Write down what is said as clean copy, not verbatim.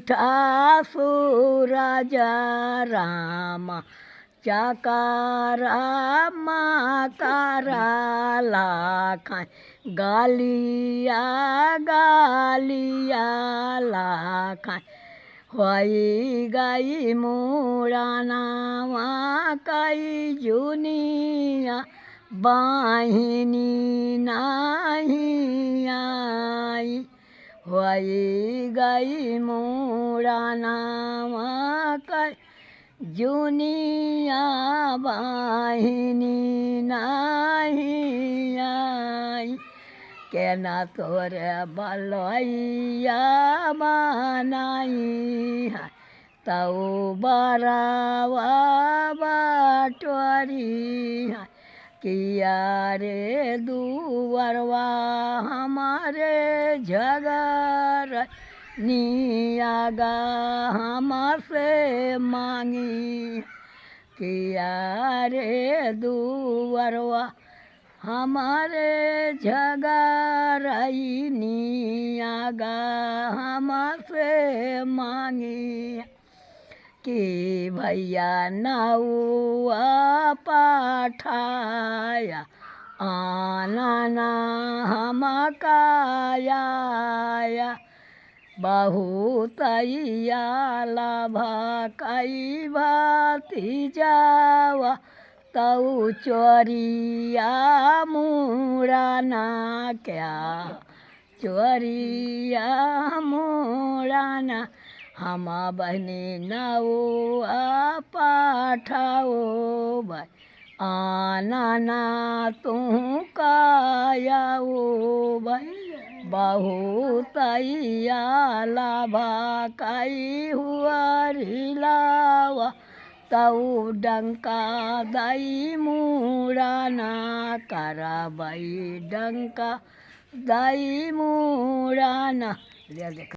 उठा सूरज रामा चकारा कराला खाए गालिया गालिया ला खाए होई गई मुरानावा कई जुनिया बाहिनी नहीं आई होई गई मुरानावा कई जुनिया बाहिनी नहीं आई केना तोरे बलैया बनाई है तऊ बरावा बटोरी है किया रे दुवरवा हमारे झगर नियागा हमसे मांगी किया रे दुवरवा हमारे झगरई नियागा हमसे मांगी कि भैया नौआ पठाया आना हम काया बहुत लाभा कई भाती जावा तऊ चोरिया मुराना क्या चोरिया मुराना हम बहनी नौआ पाठाओ भाई आना तू कायाओ भाई बहुत लाभा कई हुआ रिलावा तऊ डंका दई मुराना कराबई डंका दई मुराना।